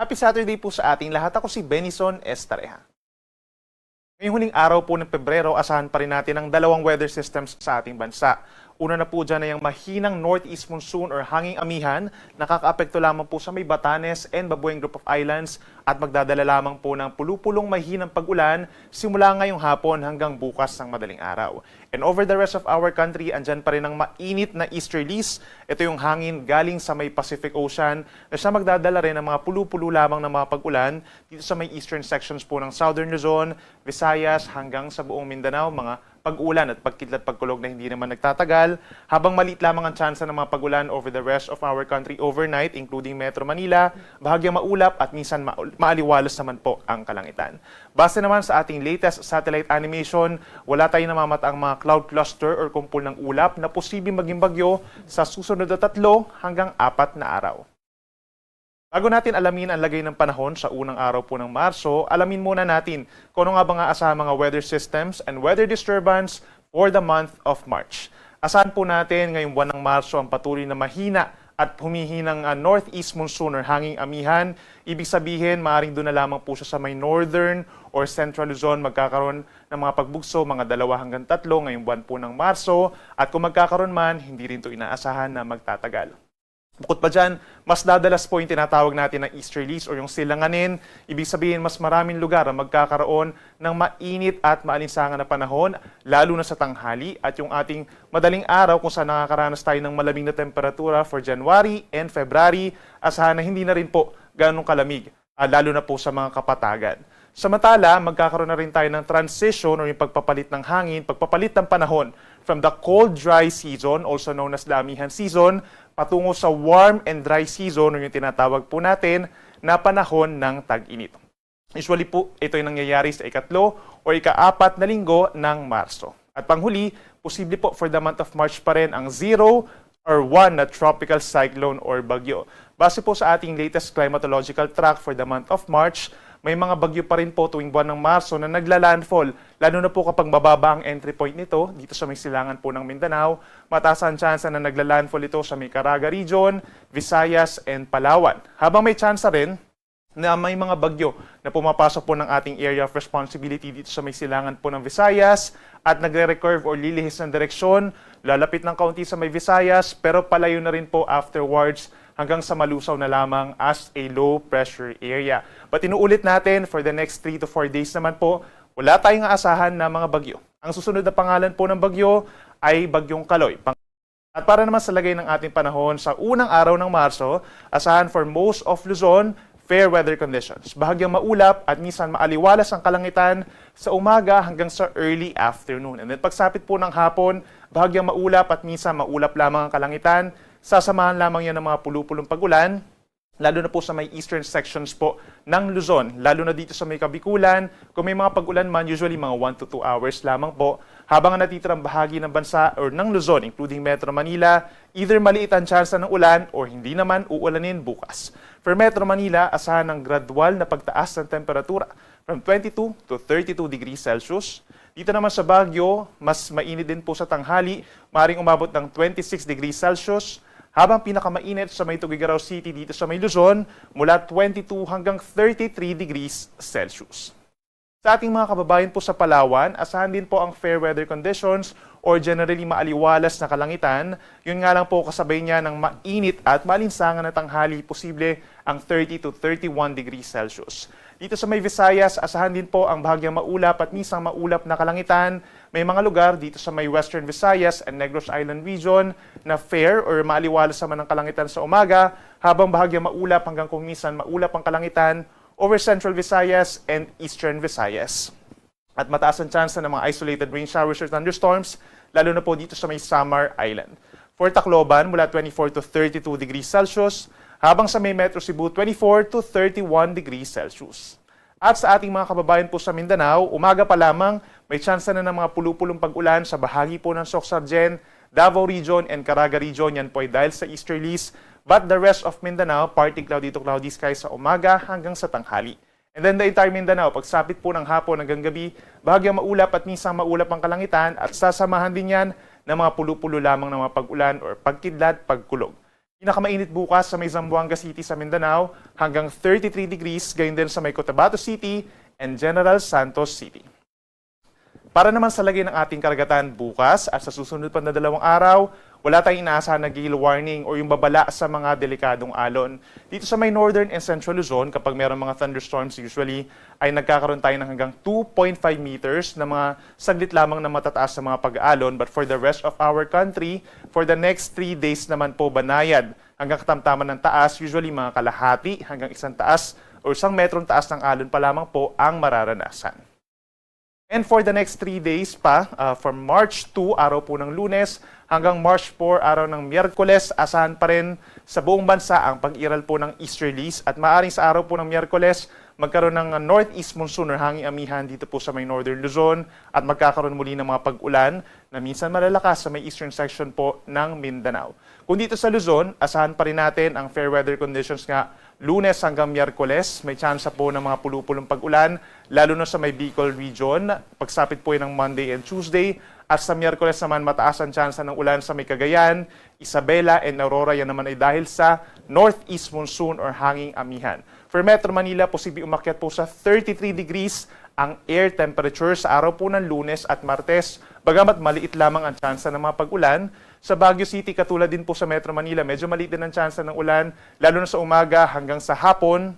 Happy Saturday po sa ating lahat. Ako si Benison Estareja. Ngayong huling araw po ng Pebrero, asahan pa rin natin ang dalawang weather systems sa ating bansa. Una na po dyan ay ang mahinang northeast monsoon or hanging amihan, nakakaapekto lamang po sa may Batanes and Babueng Group of Islands at magdadala lamang po ng pulupulong mahinang pag-ulan simula ngayong hapon hanggang bukas ng madaling araw. And over the rest of our country, andyan pa rin ang mainit na easterlies. Ito yung hangin galing sa may Pacific Ocean na siya magdadala rin ng mga pulupulo lamang ng mga pag-ulan dito sa may eastern sections po ng Southern Luzon, Visayas hanggang sa buong Mindanao, mga pag-ulan at pagkidlat pagkulog na hindi naman nagtatagal, habang maliit lamang ang tsansa ng mga pag-ulan over the rest of our country overnight, including Metro Manila, bahagyang maulap at minsan maaliwalas naman po ang kalangitan. Base naman sa ating latest satellite animation, wala tayong namamataang mga cloud cluster or kumpul ng ulap na posibleng maging bagyo sa susunod na 3 hanggang 4 na araw. Bago natin alamin ang lagay ng panahon sa unang araw po ng Marso, alamin muna natin kung ano nga ba nga asahan mga weather systems and weather disturbance for the month of March. Asahan po natin ngayong buwan ng Marso ang patuloy na mahina at humihinang northeast monsoon or hanging amihan. Ibig sabihin, maaaring doon na lamang po siya sa may northern or central Luzon magkakaroon ng mga pagbugso, mga 2 hanggang 3 ngayong buwan po ng Marso. At kung magkakaroon man, hindi rin ito inaasahan na magtatagal. Bukod pa dyan, mas dadalas po yung tinatawag natin na easterlies o yung silanganin. Ibig sabihin, mas maraming lugar ang magkakaroon ng mainit at maalinsangan na panahon, lalo na sa tanghali. At yung ating madaling araw kung saan nakakaranas tayo ng malamig na temperatura for January and February, asahan na hindi na rin po ganong kalamig, lalo na po sa mga kapatagan. Samantala, magkakaroon na rin tayo ng transition o yung pagpapalit ng hangin, pagpapalit ng panahon from the cold, dry season, also known as the amihan season, patungo sa warm and dry season o yung tinatawag po natin na panahon ng tag-init. Usually po, ito yung nangyayari sa ikatlo o ika-4 na linggo ng Marso. At panghuli, posible po for the month of March pa rin ang 0 or 1 na tropical cyclone or bagyo. Base po sa ating latest climatological track for the month of March, may mga bagyo pa rin po tuwing buwan ng Marso na nagla-landfall, lalo na po kapag mababa ang entry point nito dito sa may silangan po ng Mindanao. Mataas ang tsansa na nagla-landfall ito sa may Caraga region, Visayas, and Palawan. Habang may tsansa rin na may mga bagyo na pumapasok po ng ating area of responsibility dito sa may silangan po ng Visayas at nagre-recurve o lilihis ng direksyon, lalapit ng kaunti sa may Visayas pero palayo na rin po afterwards hanggang sa malusaw na lamang as a low pressure area. But inuulit natin, for the next 3 to 4 days naman po, wala tayong aasahan na mga bagyo. Ang susunod na pangalan po ng bagyo ay Bagyong Kaloy. At para naman sa lagay ng ating panahon sa unang araw ng Marso, asahan for most of Luzon, fair weather conditions. Bahagyang maulap at minsan maaliwalas ang kalangitan sa umaga hanggang sa early afternoon. And then pagsapit po ng hapon, bahagyang maulap at minsan maulap lamang ang kalangitan. Sasamahan lamang yan ng mga pulupulong pag-ulan, lalo na po sa may eastern sections po ng Luzon, lalo na dito sa may Kabikulan. Kung may mga pag-ulan man, usually mga 1 to 2 hours lamang po. Habang ang natitirang bahagi ng bansa or ng Luzon, including Metro Manila, either maliit ang tsansa ng ulan or hindi naman uulanin bukas. For Metro Manila, asahan ng gradual na pagtaas ng temperatura from 22 to 32 degrees Celsius. Dito naman sa Baguio, mas mainit din po sa tanghali, maaaring umabot ng 26 degrees Celsius. Habang pinakamainit sa may Tuguegarao City dito sa may Luzon, mula 22 hanggang 33 degrees Celsius. Sa ating mga kababayan po sa Palawan, asahan din po ang fair weather conditions or generally maaliwalas na kalangitan. Yun nga lang po kasabay niya ng mainit at malinsangan na tanghali, posible ang 30 to 31 degrees Celsius. Dito sa may Visayas, asahan din po ang bahagyang maulap at minsan maulap na kalangitan. May mga lugar dito sa may Western Visayas and Negros Island region na fair or maaliwalas naman ang kalangitan sa umaga, habang bahagyang maulap hanggang kung minsan maulap ang kalangitan over Central Visayas and Eastern Visayas. At mataas ang tsansa ng mga isolated rain showers or thunderstorms, lalo na po dito sa may Samar Island. For Tacloban, mula 24 to 32 degrees Celsius, habang sa may Metro Cebu, 24 to 31 degrees Celsius. At sa ating mga kababayan po sa Mindanao, umaga pa lamang, may tsansa na ng mga pulupulong pag-ulan sa bahagi po ng Soc-Sargen, Davao Region, and Caraga Region. Yan po ay dahil sa easterlies. But the rest of Mindanao, partly cloudy to cloudy skies sa umaga hanggang sa tanghali. And then the entire Mindanao, pagsapit po ng hapon hanggang gabi, bahagyang maulap at minsan maulap ang kalangitan at sasamahan din yan ng mga pulupulo lamang ng mga pag-ulan or pagkidlat, pagkulog. Pinakamainit bukas sa may Zamboanga City sa Mindanao hanggang 33 degrees, gayon din sa may Cotabato City and General Santos City. Para naman sa lagay ng ating karagatan bukas at sa susunod pa na 2 araw, wala tayong inaasahan na gale warning o yung babala sa mga delikadong alon. Dito sa may northern and central Luzon, kapag mayroong mga thunderstorms usually, ay nagkakaroon tayo ng hanggang 2.5 meters na mga saglit lamang na matataas sa mga pag-aalon. But for the rest of our country, for the next 3 days naman po banayad hanggang katamtaman ng taas, usually mga kalahati hanggang 1 taas o 1 metrong taas ng alon pa lamang po ang mararanasan. And for the next 3 days pa, from March 2, araw po ng Lunes, hanggang March 4, araw ng Miyerkules, asahan pa rin sa buong bansa ang pag-iral po ng easterlies at maaaring sa araw po ng Miyerkules, magkaroon ng northeast monsoon or hanging amihan dito po sa may northern Luzon at magkakaroon muli ng mga pag-ulan na minsan malalakas sa may eastern section po ng Mindanao. Kung dito sa Luzon, asahan pa rin natin ang fair weather conditions nga Lunes hanggang Miyerkules. May tsansa po ng mga pulupulong pag-ulan, lalo na sa may Bicol region. Pagsapit po yun ng Monday and Tuesday. At sa Miyerkules naman, mataas ang tsansa ng ulan sa may Cagayan, Isabela, and Aurora. Yan naman ay dahil sa northeast monsoon or hanging amihan. For Metro Manila, posibleng umakyat po sa 33 degrees ang air temperature sa araw po ng Lunes at Martes. Bagamat maliit lamang ang tsansa ng mga pag-ulan, sa Baguio City, katulad din po sa Metro Manila, medyo maliit din ang tsansa ng ulan, lalo na sa umaga hanggang sa hapon.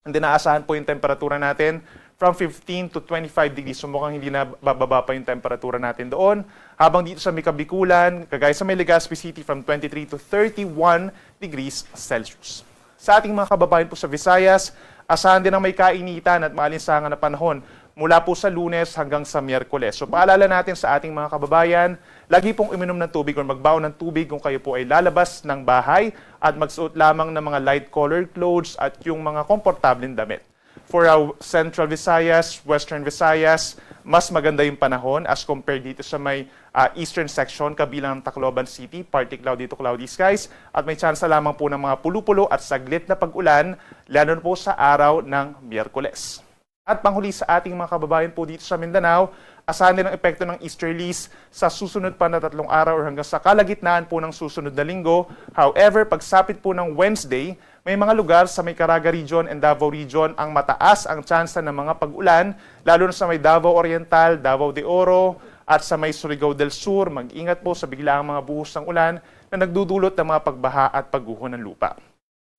And then naasahan po yung temperatura natin from 15 to 25 degrees. So mukhang hindi na bababa pa yung temperatura natin doon. Habang dito sa Bikulan, kagaya sa may Legazpi City, from 23 to 31 degrees Celsius. Sa ating mga kababayan po sa Visayas, asahan din ang may kainitan at maalinsangan na panahon mula po sa Lunes hanggang sa Miyerkules. So paalala natin sa ating mga kababayan, lagi pong uminom ng tubig o magbaon ng tubig kung kayo po ay lalabas ng bahay at magsuot lamang ng mga light colored clothes at yung mga komportableng damit. For our Central Visayas, Western Visayas, mas maganda yung panahon as compared dito sa may eastern section kabilang ng Tacloban City, partly cloudy to cloudy skies, at may tsansa lamang po ng mga pulu-pulo at saglit na pag-ulan, lalo na po sa araw ng Miyerkules. At panghuli sa ating mga kababayan po dito sa Mindanao, asahan din ang epekto ng easterlies sa susunod pa na 3 araw or hanggang sa kalagitnaan po ng susunod na linggo. However, pagsapit po ng Wednesday, may mga lugar sa may Caraga Region and Davao Region ang mataas ang tsansa ng mga pag-ulan, lalo na sa may Davao Oriental, Davao de Oro, at sa may Surigao del Sur. Mag-ingat po sa biglaang mga buhos ng ulan na nagdudulot ng mga pagbaha at pagguho ng lupa.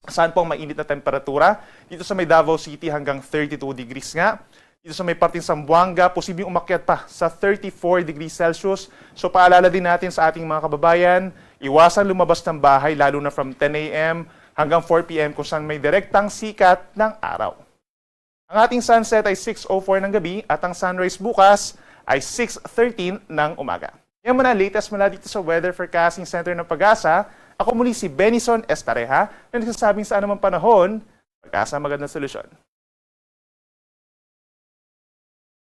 Saan po ang mainit na temperatura? Dito sa may Davao City hanggang 32 degrees nga. Dito sa may parting Zamboanga, posibleng umakyat pa sa 34 degrees Celsius. So paalala din natin sa ating mga kababayan, iwasan lumabas ng bahay lalo na from 10 a.m. hanggang 4 p.m. kung saan may direktang sikat ng araw. Ang ating sunset ay 6:04 ng gabi at ang sunrise bukas ay 6:13 ng umaga. Yan muna latest mula dito sa Weather Forecasting Center ng Pag-asa. Ako muli si Benison Estareha na nagsasabing sa anumang panahon, Pag-asa magandang solusyon.